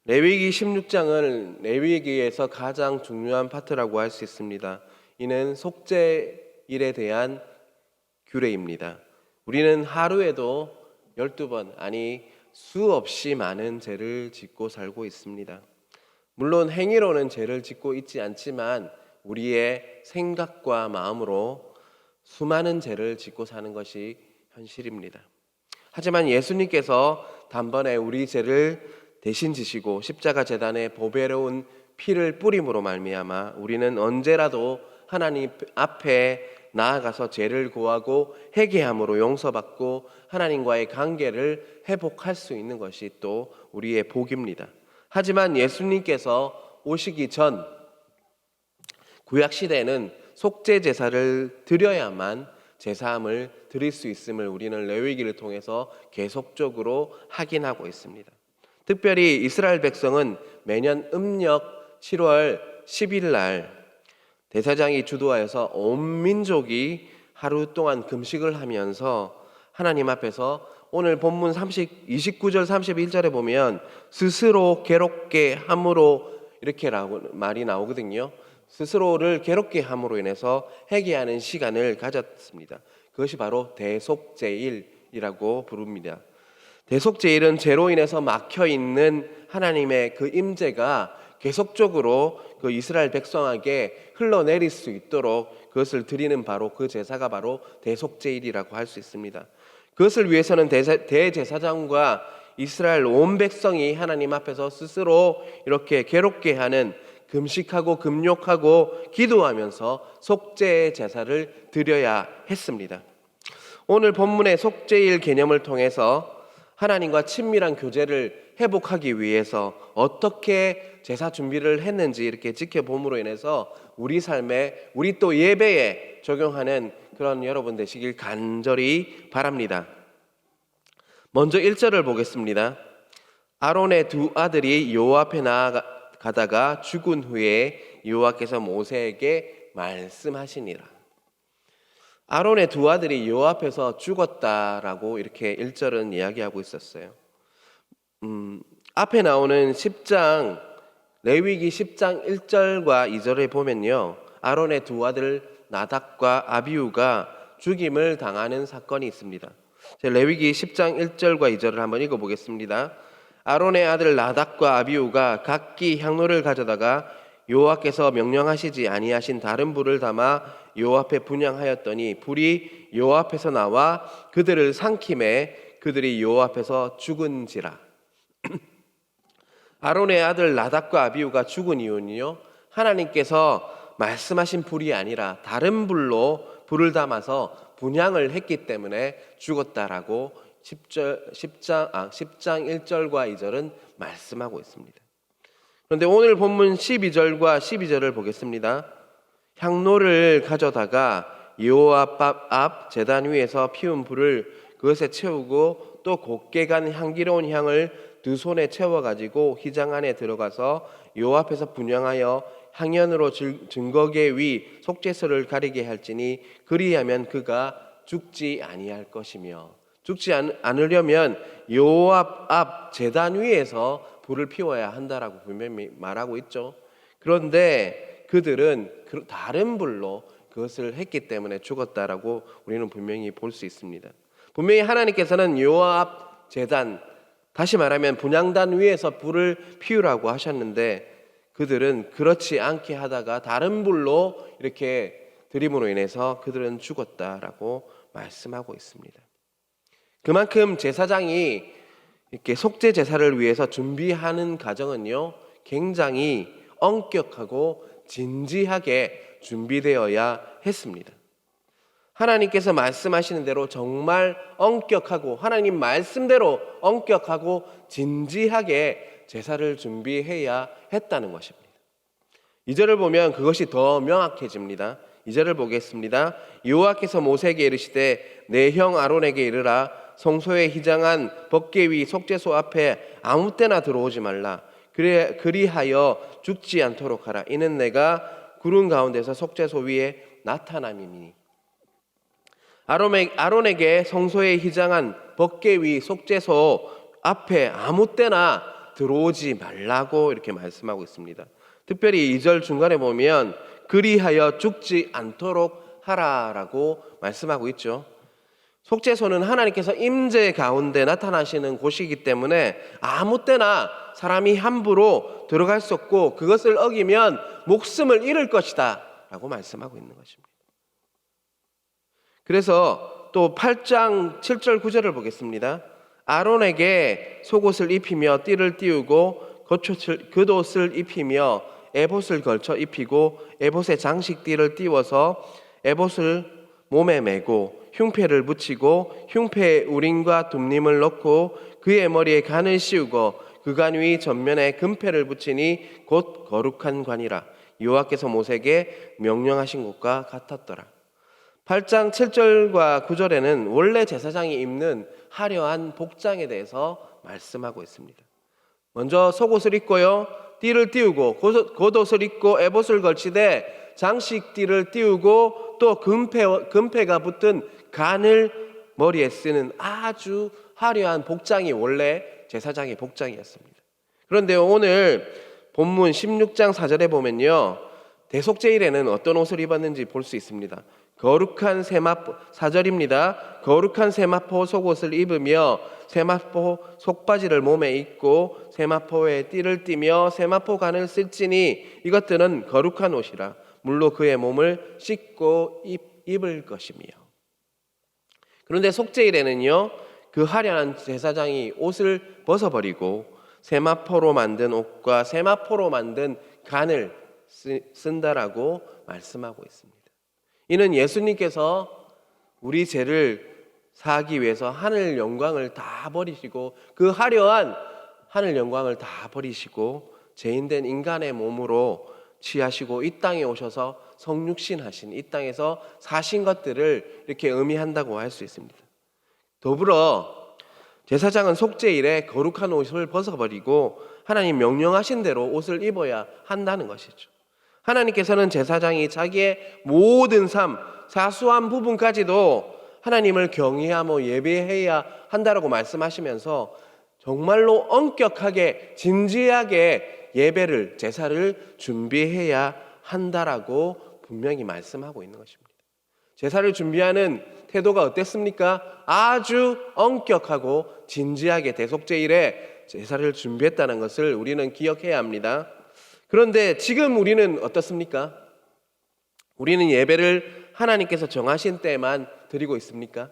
레위기 16장은 레위기에서 가장 중요한 파트라고 할 수 있습니다. 이는 속죄일에 대한 규례입니다. 우리는 하루에도 12번, 아니 수없이 많은 죄를 짓고 살고 있습니다. 물론 행위로는 죄를 짓고 있지 않지만 우리의 생각과 마음으로 수많은 죄를 짓고 사는 것이 현실입니다. 하지만 예수님께서 단번에 우리 죄를 대신 지시고 십자가 제단에 보배로운 피를 뿌림으로 말미암아 우리는 언제라도 하나님 앞에 나아가서 죄를 구하고 회개함으로 용서받고 하나님과의 관계를 회복할 수 있는 것이 또 우리의 복입니다. 하지만 예수님께서 오시기 전 구약시대에는 속죄 제사를 드려야만 제사함을 드릴 수 있음을 우리는 레위기를 통해서 계속적으로 확인하고 있습니다. 특별히 이스라엘 백성은 매년 음력 7월 10일 날 대제사장이 주도하여서 온 민족이 하루 동안 금식을 하면서 하나님 앞에서 오늘 본문 29절 31절에 보면 스스로 괴롭게 함으로 이렇게 말이 나오거든요. 스스로를 괴롭게 함으로 인해서 회개하는 시간을 가졌습니다. 그것이 바로 대속죄일이라고 부릅니다. 대속죄일은 죄로 인해서 막혀있는 하나님의 그 임재가 계속적으로 그 이스라엘 백성에게 흘러내릴 수 있도록 그것을 드리는 바로 그 제사가 바로 대속죄일이라고 할 수 있습니다. 그것을 위해서는 대제사장과 이스라엘 온 백성이 하나님 앞에서 스스로 이렇게 괴롭게 하는 금식하고 금욕하고 기도하면서 속죄의 제사를 드려야 했습니다. 오늘 본문의 속죄일 개념을 통해서 하나님과 친밀한 교제를 회복하기 위해서 어떻게 제사 준비를 했는지 이렇게 지켜봄으로 인해서 우리 삶에, 우리 또 예배에 적용하는 그런 여러분 되시길 간절히 바랍니다. 먼저 1절을 보겠습니다. 아론의 두 아들이 여호와 앞에 나아가다가 죽은 후에 여호와께서 모세에게 말씀하시니라. 아론의 두 아들이 여호와 앞에서 죽었다라고 이렇게 1절은 이야기하고 있었어요. 앞에 나오는 10장 레위기 10장 1절과 2절에 보면요, 아론의 두 아들 나답과 아비후가 죽임을 당하는 사건이 있습니다. 레위기 10장 1절과 2절을 한번 읽어보겠습니다. 아론의 아들 나답과 아비후가 각기 향로를 가져다가 여호와께서 명령하시지 아니하신 다른 불을 담아 여호와 앞에 분향하였더니 불이 여호와 앞에서 나와 그들을 삼킴에 그들이 여호와 앞에서 죽은지라. 아론의 아들 나답과 아비후가 죽은 이유는요, 하나님께서 말씀하신 불이 아니라 다른 불로 불을 담아서 분향을 했기 때문에 죽었다라고 10장 1절과 2절은 말씀하고 있습니다. 그런데 오늘 본문 12절과 12절을 보겠습니다. 향로를 가져다가 여호와 앞 제단 위에서 피운 불을 그것에 채우고 또 곱게 간 향기로운 향을 두 손에 채워가지고 휘장 안에 들어가서 여호와 앞에서 분향하여 향연으로 증거계 위 속죄소를 가리게 할지니 그리하면 그가 죽지 아니할 것이며, 죽지 않으려면 여호와 앞 제단 위에서 불을 피워야 한다라고 분명히 말하고 있죠. 그런데 그들은 다른 불로 그것을 했기 때문에 죽었다라고 우리는 분명히 볼 수 있습니다. 분명히 하나님께서는 여호와 앞 제단, 다시 말하면 분향단 위에서 불을 피우라고 하셨는데 그들은 그렇지 않게 하다가 다른 불로 이렇게 드림으로 인해서 그들은 죽었다라고 말씀하고 있습니다. 그만큼 제사장이 이렇게 속죄 제사를 위해서 준비하는 과정은요, 굉장히 엄격하고 진지하게 준비되어야 했습니다. 하나님께서 말씀하시는 대로 정말 엄격하고 하나님 말씀대로 엄격하고 진지하게 제사를 준비해야 했다는 것입니다. 2절을 보면 그것이 더 명확해집니다. 2절을 보겠습니다. 여호와께서 모세에게 이르시되 내 형 아론에게 이르라. 성소에 휘장한 법궤 위 속죄소 앞에 아무 때나 들어오지 말라. 그리하여 죽지 않도록 하라. 이는 내가 구름 가운데서 속죄소 위에 나타남이니. 아론에게 성소에 휘장한 법궤 위 속죄소 앞에 아무 때나 들어오지 말라고 이렇게 말씀하고 있습니다. 특별히 2절 중간에 보면 그리하여 죽지 않도록 하라라고 말씀하고 있죠. 속죄소는 하나님께서 임재 가운데 나타나시는 곳이기 때문에 아무 때나 사람이 함부로 들어갈 수 없고 그것을 어기면 목숨을 잃을 것이다 라고 말씀하고 있는 것입니다. 그래서 또 8장 7절 9절을 보겠습니다. 아론에게 속옷을 입히며 띠를 띠우고 겉옷을 입히며 에봇을 걸쳐 입히고 에봇에 장식띠를 띠워서 에봇을 몸에 메고 흉패를 붙이고 흉패에 우림과 둠림을 넣고 그의 머리에 관을 씌우고 그 관 위 전면에 금패를 붙이니 곧 거룩한 관이라 여호와께서 모세에게 명령하신 것과 같았더라. 8장 7절과 9절에는 원래 제사장이 입는 화려한 복장에 대해서 말씀하고 있습니다. 먼저 속옷을 입고요, 띠를 띠우고 겉옷을 입고 에봇을 걸치되 장식띠를 띠우고 또 금패가 붙은 간을 머리에 쓰는 아주 화려한 복장이 원래 제사장의 복장이었습니다. 그런데 오늘 본문 16장 4절에 보면요, 대속죄일에는 어떤 옷을 입었는지 볼 수 있습니다. 거룩한 세마포 4절입니다. 거룩한 세마포 속옷을 입으며 세마포 속바지를 몸에 입고 세마포에 띠를 띠며 세마포 간을 쓸지니 이것들은 거룩한 옷이라 물로 그의 몸을 씻고 입을 것이며. 그런데 속죄일에는요, 그 화려한 제사장이 옷을 벗어버리고 세마포로 만든 옷과 세마포로 만든 간을 쓴다라고 말씀하고 있습니다. 이는 예수님께서 우리 죄를 사하기 위해서 하늘 영광을 다 버리시고 그 화려한 하늘 영광을 다 버리시고 죄인된 인간의 몸으로 취하시고 이 땅에 오셔서 성육신 하신 이 땅에서 사신 것들을 이렇게 의미한다고 할 수 있습니다. 더불어 제사장은 속죄일에 거룩한 옷을 벗어버리고 하나님 명령하신 대로 옷을 입어야 한다는 것이죠. 하나님께서는 제사장이 자기의 모든 삶, 사소한 부분까지도 하나님을 경외하며 예배해야 한다라고 말씀하시면서 정말로 엄격하게 진지하게 예배를, 제사를 준비해야 한다라고 분명히 말씀하고 있는 것입니다. 제사를 준비하는 태도가 어땠습니까? 아주 엄격하고 진지하게 대속죄일에 제사를 준비했다는 것을 우리는 기억해야 합니다. 그런데 지금 우리는 어떻습니까? 우리는 예배를 하나님께서 정하신 때만 드리고 있습니까?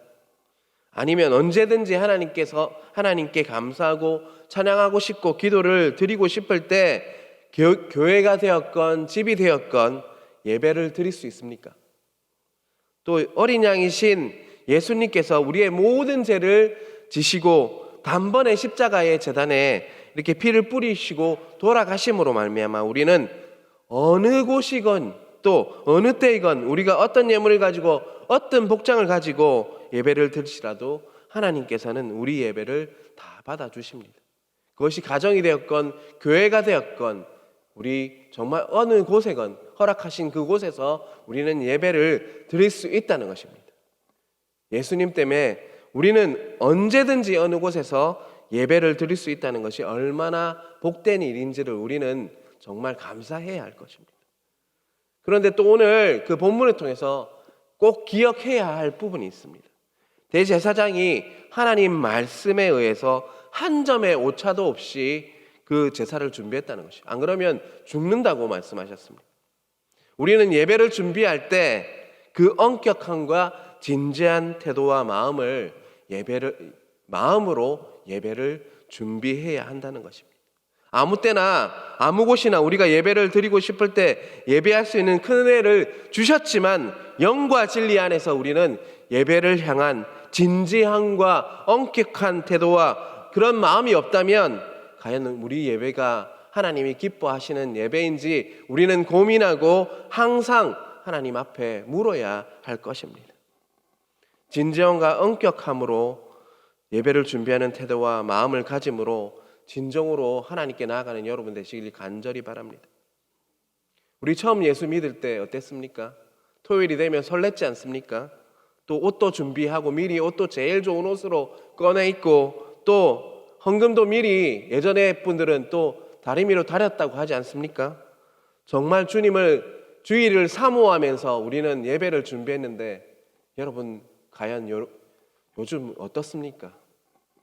아니면 언제든지 하나님께 감사하고 찬양하고 싶고 기도를 드리고 싶을 때 교회가 되었건 집이 되었건 예배를 드릴 수 있습니까? 또 어린 양이신 예수님께서 우리의 모든 죄를 지시고 단번에 십자가의 제단에 이렇게 피를 뿌리시고 돌아가심으로 말미암아 우리는 어느 곳이건 또 어느 때이건 우리가 어떤 예물을 가지고 어떤 복장을 가지고 예배를 드리시라도 하나님께서는 우리 예배를 다 받아주십니다. 그것이 가정이 되었건 교회가 되었건 우리 정말 어느 곳에건 허락하신 그곳에서 우리는 예배를 드릴 수 있다는 것입니다. 예수님 때문에 우리는 언제든지 어느 곳에서 예배를 드릴 수 있다는 것이 얼마나 복된 일인지를 우리는 정말 감사해야 할 것입니다. 그런데 또 오늘 그 본문을 통해서 꼭 기억해야 할 부분이 있습니다. 대제사장이 하나님 말씀에 의해서 한 점의 오차도 없이 그 제사를 준비했다는 것이죠. 안 그러면 죽는다고 말씀하셨습니다. 우리는 예배를 준비할 때 그 엄격함과 진지한 태도와 마음으로 예배를 준비해야 한다는 것입니다. 아무 때나 아무 곳이나 우리가 예배를 드리고 싶을 때 예배할 수 있는 큰 은혜를 주셨지만 영과 진리 안에서 우리는 예배를 향한 진지함과 엄격한 태도와 그런 마음이 없다면 과연 우리 예배가 하나님이 기뻐하시는 예배인지 우리는 고민하고 항상 하나님 앞에 물어야 할 것입니다. 진정과 엄격함으로 예배를 준비하는 태도와 마음을 가짐으로 진정으로 하나님께 나아가는 여러분 되시길 간절히 바랍니다. 우리 처음 예수 믿을 때 어땠습니까? 토요일이 되면 설렜지 않습니까? 또 옷도 준비하고 미리 옷도 제일 좋은 옷으로 꺼내 입고 또 헌금도 미리 예전에 분들은 또 다리미로 다렸다고 하지 않습니까? 정말 주일을 사모하면서 우리는 예배를 준비했는데 여러분 과연 요즘 어떻습니까?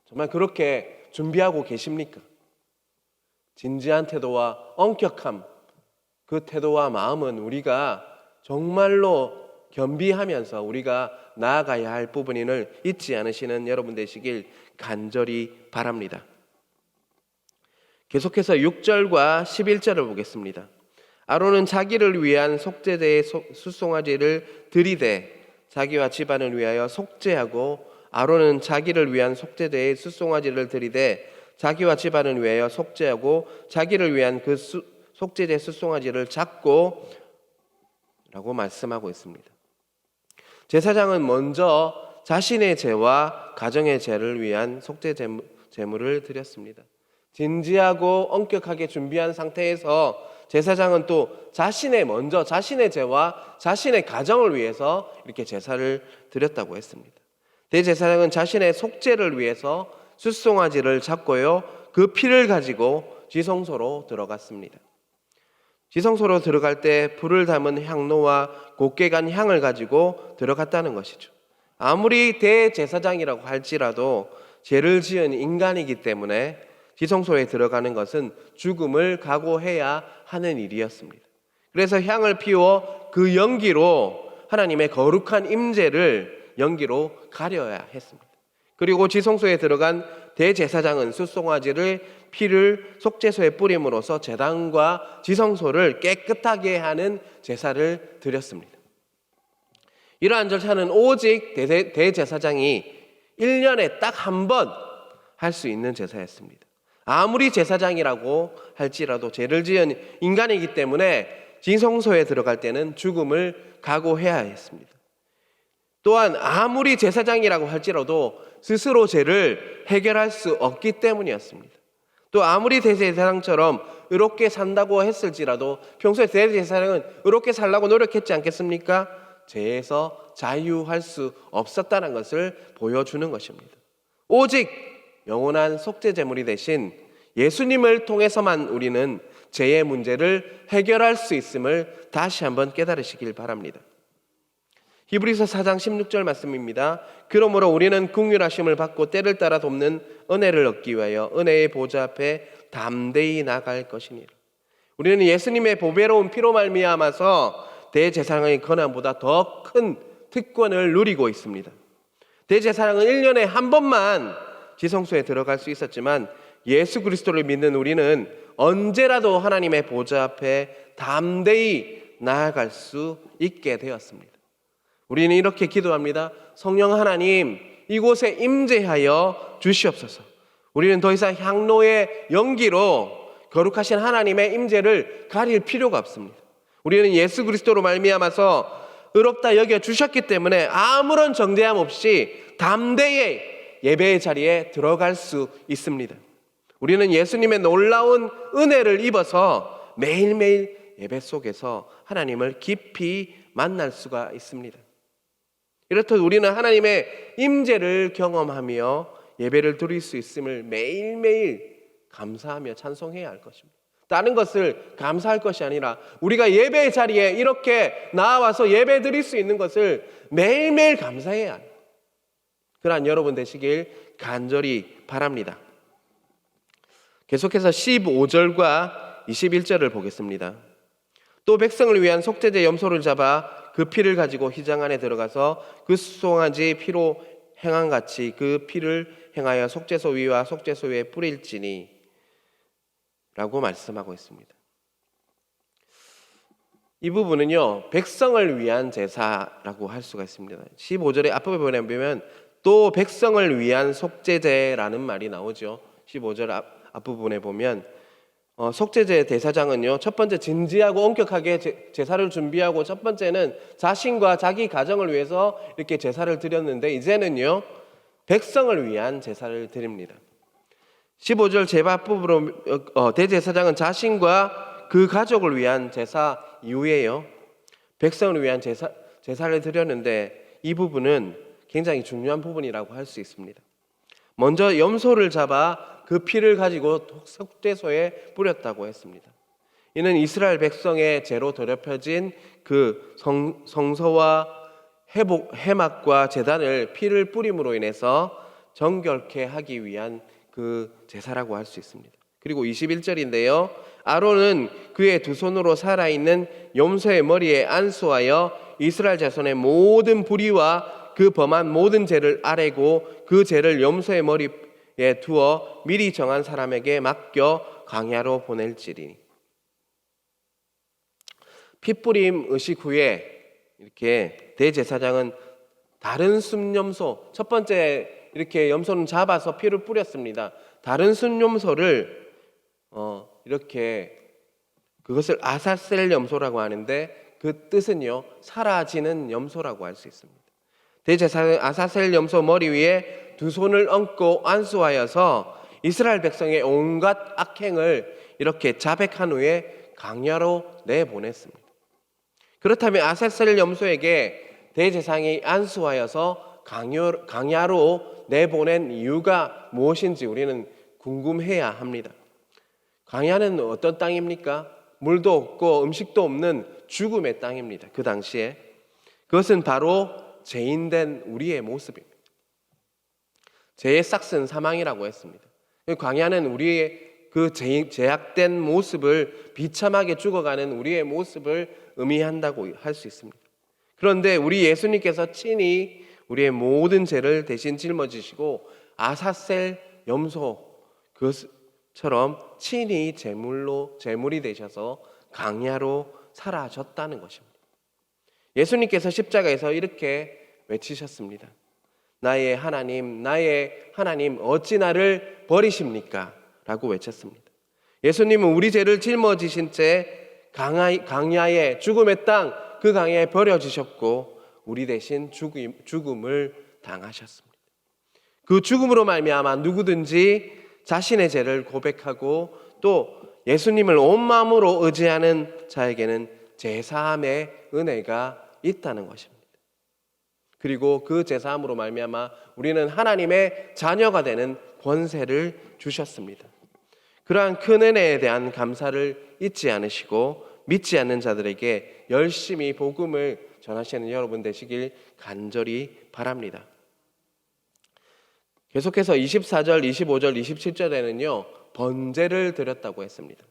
정말 그렇게 준비하고 계십니까? 진지한 태도와 엄격함, 그 태도와 마음은 우리가 정말로 겸비하면서 우리가 나아가야 할 부분임을 잊지 않으시는 여러분 되시길 간절히 바랍니다. 계속해서 6절과 11절을 보겠습니다. 아론은 자기를 위한 속죄제의 숫송아지를 들이되 자기와 집안을 위하여 속죄하고 아론은 자기를 위한 속죄제의 숫송아지를 들이되 자기와 집안을 위하여 속죄하고 자기를 위한 그 속죄제 숫송아지를 잡고 라고 말씀하고 있습니다. 제사장은 먼저 자신의 죄와 가정의 죄를 위한 속죄 제물을 드렸습니다. 진지하고 엄격하게 준비한 상태에서 제사장은 또 먼저 자신의 죄와 자신의 가정을 위해서 이렇게 제사를 드렸다고 했습니다. 대제사장은 자신의 속죄를 위해서 숫송아지를 잡고요, 그 피를 가지고 지성소로 들어갔습니다. 지성소로 들어갈 때 불을 담은 향로와 곱게 간 향을 가지고 들어갔다는 것이죠. 아무리 대제사장이라고 할지라도 죄를 지은 인간이기 때문에 지성소에 들어가는 것은 죽음을 각오해야 하는 일이었습니다. 그래서 향을 피워 그 연기로 하나님의 거룩한 임재를 연기로 가려야 했습니다. 그리고 지성소에 들어간 대제사장은 숫송아지를 피를 속죄소에 뿌림으로써 제단과 지성소를 깨끗하게 하는 제사를 드렸습니다. 이러한 절차는 오직 대제사장이 1년에 딱 한 번 할 수 있는 제사였습니다. 아무리 제사장이라고 할지라도 죄를 지은 인간이기 때문에 지성소에 들어갈 때는 죽음을 각오해야 했습니다. 또한 아무리 제사장이라고 할지라도 스스로 죄를 해결할 수 없기 때문이었습니다. 또 아무리 대제사장처럼 의롭게 산다고 했을지라도 평소에 대제사장은 의롭게 살라고 노력했지 않겠습니까? 죄에서 자유할 수 없었다는 것을 보여주는 것입니다. 오직 영원한 속죄제물이 되신 예수님을 통해서만 우리는 죄의 문제를 해결할 수 있음을 다시 한번 깨달으시길 바랍니다. 히브리서 4장 16절 말씀입니다. 그러므로 우리는 긍휼하심을 받고 때를 따라 돕는 은혜를 얻기 위하여 은혜의 보좌 앞에 담대히 나갈 것이니라. 우리는 예수님의 보배로운 피로 말미암아서 대제사장의 권한보다 더 큰 특권을 누리고 있습니다. 대제사장은 1년에 한 번만 지성소에 들어갈 수 있었지만 예수 그리스도를 믿는 우리는 언제라도 하나님의 보좌 앞에 담대히 나아갈 수 있게 되었습니다. 우리는 이렇게 기도합니다. 성령 하나님, 이곳에 임재하여 주시옵소서. 우리는 더 이상 향로의 연기로 거룩하신 하나님의 임재를 가릴 필요가 없습니다. 우리는 예수 그리스도로 말미암아서 의롭다 여겨 주셨기 때문에 아무런 정죄함 없이 담대히 예배의 자리에 들어갈 수 있습니다. 우리는 예수님의 놀라운 은혜를 입어서 매일매일 예배 속에서 하나님을 깊이 만날 수가 있습니다. 이렇듯 우리는 하나님의 임재를 경험하며 예배를 드릴 수 있음을 매일매일 감사하며 찬송해야 할 것입니다. 다른 것을 감사할 것이 아니라 우리가 예배의 자리에 이렇게 나와서 예배 드릴 수 있는 것을 매일매일 감사해야 합니다. 그러한 여러분 되시길 간절히 바랍니다. 계속해서 15절과 21절을 보겠습니다. 또 백성을 위한 속죄제 염소를 잡아 그 피를 가지고 휘장 안에 들어가서 그 숫송아지 피로 행한같이 그 피를 행하여 속죄소 위와 속죄소 위에 뿌릴지니 라고 말씀하고 있습니다. 이 부분은요, 백성을 위한 제사라고 할 수가 있습니다. 15절의 앞부분에 보면 또 백성을 위한 속죄제라는 말이 나오죠. 15절 앞부분에 보면 속죄제 대사장은요, 첫 번째 진지하고 엄격하게 제사를 준비하고, 첫 번째는 자신과 자기 가정을 위해서 이렇게 제사를 드렸는데 이제는요, 백성을 위한 제사를 드립니다. 15절 제바 앞부분으로 대제사장은 자신과 그 가족을 위한 제사 이후에요, 백성을 위한 제사를 드렸는데 이 부분은 굉장히 중요한 부분이라고 할 수 있습니다. 먼저 염소를 잡아 그 피를 가지고 속죄소에 뿌렸다고 했습니다. 이는 이스라엘 백성의 죄로 더럽혀진 그 성소와 해막과 제단을 피를 뿌림으로 인해서 정결케 하기 위한 그 제사라고 할 수 있습니다. 그리고 21절인데요. 아론은 그의 두 손으로 살아있는 염소의 머리에 안수하여 이스라엘 자손의 모든 불의와 그 범한 모든 죄를 아뢰고 그 죄를 염소의 머리에 두어 미리 정한 사람에게 맡겨 광야로 보낼지니. 핏뿌림 의식 후에 이렇게 대제사장은 다른 순염소, 첫 번째 이렇게 염소는 잡아서 피를 뿌렸습니다. 다른 순염소를 이렇게 그것을 아사셀 염소라고 하는데 그 뜻은요, 사라지는 염소라고 할 수 있습니다. 대제사장은 아사셀 염소 머리 위에 두 손을 얹고 안수하여서 이스라엘 백성의 온갖 악행을 이렇게 자백한 후에 광야로 내보냈습니다. 그렇다면 아사셀 염소에게 대제사장이 안수하여서 광야로 내보낸 이유가 무엇인지 우리는 궁금해야 합니다. 광야는 어떤 땅입니까? 물도 없고 음식도 없는 죽음의 땅입니다. 그 당시에 그것은 바로 죄인된 우리의 모습입니다. 죄의 싹은 사망이라고 했습니다. 광야는 우리의 그 죄악된 모습을 비참하게 죽어가는 우리의 모습을 의미한다고 할 수 있습니다. 그런데 우리 예수님께서 친히 우리의 모든 죄를 대신 짊어지시고 아사셀 염소 그것처럼 친히 제물이 되셔서 광야로 사라졌다는 것입니다. 예수님께서 십자가에서 이렇게 외치셨습니다. 나의 하나님 어찌 나를 버리십니까? 라고 외쳤습니다. 예수님은 우리 죄를 짊어지신 채 광야의 죽음의 땅, 그 강야에 버려지셨고 우리 대신 죽음을 당하셨습니다. 그 죽음으로 말미암아 누구든지 자신의 죄를 고백하고 또 예수님을 온 마음으로 의지하는 자에게는 제사함의 은혜가 있다는 것입니다. 그리고 그 제사함으로 말미암아 우리는 하나님의 자녀가 되는 권세를 주셨습니다. 그러한 큰 은혜에 대한 감사를 잊지 않으시고 믿지 않는 자들에게 열심히 복음을 전하시는 여러분 되시길 간절히 바랍니다. 계속해서 24절, 25절, 27절에는요 번제를 드렸다고 했습니다.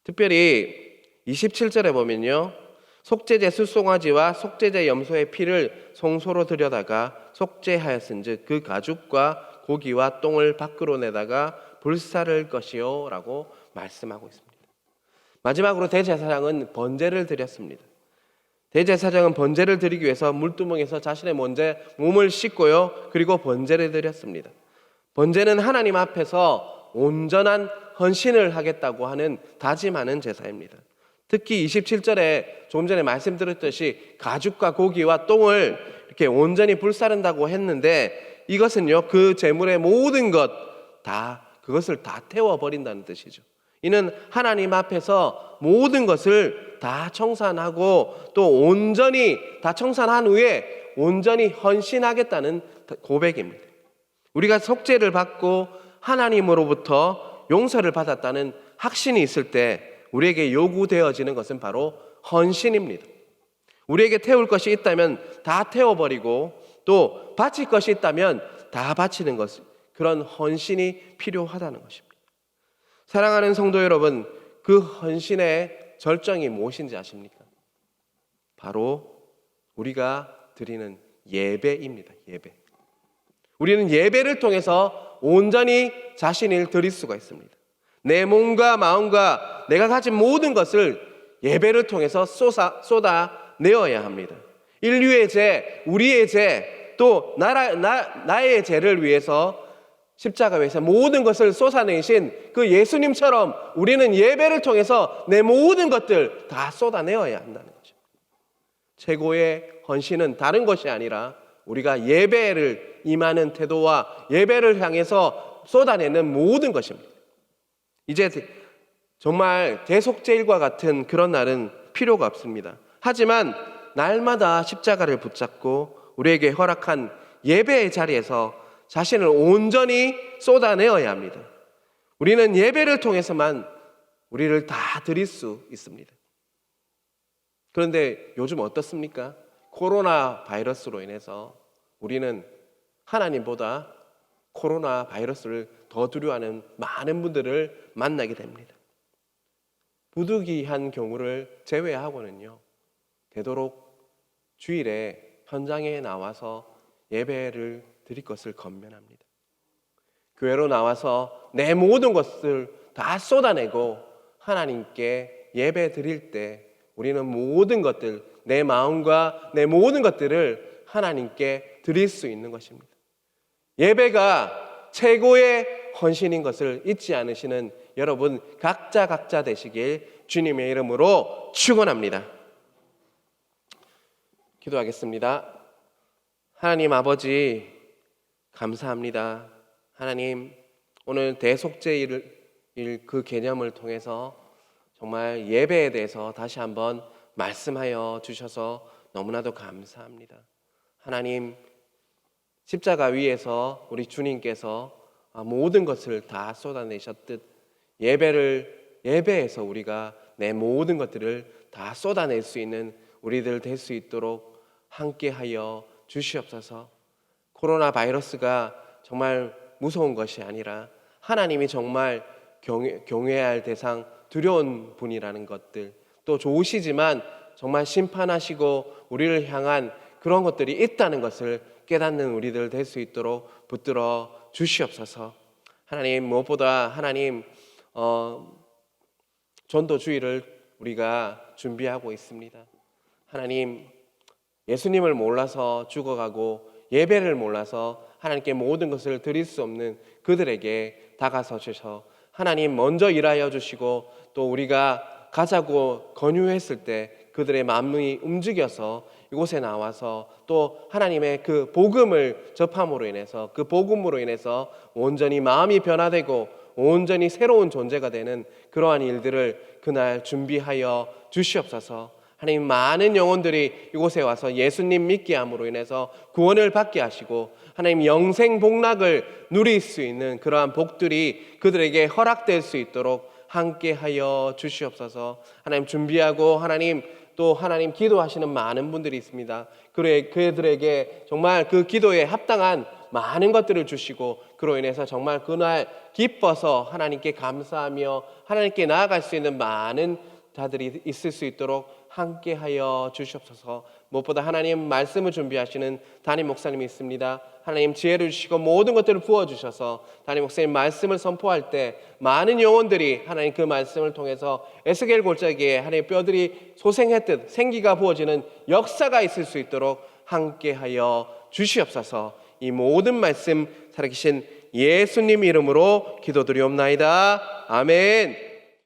특별히 27절에 보면요 속죄제 숫송아지와 속죄제 염소의 피를 성소로 들여다가 속죄하였은즉 그 가죽과 고기와 똥을 밖으로 내다가 불사를 것이요 라고 말씀하고 있습니다. 마지막으로 대제사장은 번제를 드렸습니다. 대제사장은 번제를 드리기 위해서 물두멍에서 자신의 몸을 씻고요 그리고 번제를 드렸습니다. 번제는 하나님 앞에서 온전한 헌신을 하겠다고 하는 다짐하는 제사입니다. 특히 27절에 조금 전에 말씀드렸듯이 가죽과 고기와 똥을 이렇게 온전히 불사른다고 했는데 이것은요 그 제물의 모든 그것을 다 태워버린다는 뜻이죠. 이는 하나님 앞에서 모든 것을 다 청산하고 또 온전히 다 청산한 후에 온전히 헌신하겠다는 고백입니다. 우리가 속죄를 받고 하나님으로부터 용서를 받았다는 확신이 있을 때 우리에게 요구되어지는 것은 바로 헌신입니다. 우리에게 태울 것이 있다면 다 태워버리고 또 바칠 것이 있다면 다 바치는 것, 그런 헌신이 필요하다는 것입니다. 사랑하는 성도 여러분, 그 헌신의 절정이 무엇인지 아십니까? 바로 우리가 드리는 예배입니다. 예배. 우리는 예배를 통해서 온전히 자신을 드릴 수가 있습니다. 내 몸과 마음과 내가 가진 모든 것을 예배를 통해서 쏟아내어야 합니다. 인류의 죄, 우리의 죄, 또 나의 죄를 위해서 십자가에서 모든 것을 쏟아내신 그 예수님처럼 우리는 예배를 통해서 내 모든 것들 다 쏟아내어야 한다는 거죠. 최고의 헌신은 다른 것이 아니라 우리가 예배를 임하는 태도와 예배를 향해서 쏟아내는 모든 것입니다. 이제 정말 대속죄일과 같은 그런 날은 필요가 없습니다. 하지만 날마다 십자가를 붙잡고 우리에게 허락한 예배의 자리에서 자신을 온전히 쏟아내어야 합니다. 우리는 예배를 통해서만 우리를 다 드릴 수 있습니다. 그런데 요즘 어떻습니까? 코로나 바이러스로 인해서 우리는 하나님보다 코로나 바이러스를 더 두려워하는 많은 분들을 만나게 됩니다. 부득이한 경우를 제외하고는요, 되도록 주일에 현장에 나와서 예배를 드릴 것을 권면합니다. 교회로 나와서 내 모든 것을 다 쏟아내고 하나님께 예배 드릴 때 우리는 모든 것들, 내 마음과 내 모든 것들을 하나님께 드릴 수 있는 것입니다. 예배가 최고의 헌신인 것을 잊지 않으시는 여러분 각자 되시길 주님의 이름으로 축원합니다. 기도하겠습니다. 하나님 아버지, 감사합니다. 하나님, 오늘 대속죄일 그 개념을 통해서 정말 예배에 대해서 다시 한번 말씀하여 주셔서 너무나도 감사합니다. 하나님, 십자가 위에서 우리 주님께서 모든 것을 다 쏟아내셨듯 예배에서 우리가 내 모든 것들을 다 쏟아낼 수 있는 우리들 될 수 있도록 함께하여 주시옵소서. 코로나 바이러스가 정말 무서운 것이 아니라 하나님이 정말 경외할 대상, 두려운 분이라는 것들, 또 좋으시지만 정말 심판하시고 우리를 향한 그런 것들이 있다는 것을 깨닫는 우리들 될 수 있도록 붙들어 주시옵소서. 하나님, 무엇보다 하나님 전도주의를 우리가 준비하고 있습니다. 하나님, 예수님을 몰라서 죽어가고 예배를 몰라서 하나님께 모든 것을 드릴 수 없는 그들에게 다가서 주셔서 하나님 먼저 일하여 주시고, 또 우리가 가자고 권유했을 때 그들의 마음이 움직여서 이곳에 나와서 또 하나님의 그 복음을 접함으로 인해서, 그 복음으로 인해서 온전히 마음이 변화되고 온전히 새로운 존재가 되는 그러한 일들을 그날 준비하여 주시옵소서. 하나님, 많은 영혼들이 이곳에 와서 예수님 믿게 함으로 인해서 구원을 받게 하시고 하나님 영생 복락을 누릴 수 있는 그러한 복들이 그들에게 허락될 수 있도록 함께하여 주시옵소서. 하나님, 준비하고 하나님 또 하나님 기도하시는 많은 분들이 있습니다. 그들에게 정말 그 기도에 합당한 많은 것들을 주시고 그로 인해서 정말 그날 기뻐서 하나님께 감사하며 하나님께 나아갈 수 있는 많은 자들이 있을 수 있도록 함께하여 주시옵소서. 무엇보다 하나님 말씀을 준비하시는 담임 목사님이 있습니다. 하나님 지혜를 주시고 모든 것들을 부어주셔서 담임 목사님 말씀을 선포할 때 많은 영혼들이 하나님 그 말씀을 통해서 에스겔 골짜기에 하나님 뼈들이 소생했듯 생기가 부어지는 역사가 있을 수 있도록 함께하여 주시옵소서. 이 모든 말씀 살아계신 예수님 이름으로 기도드리옵나이다. 아멘.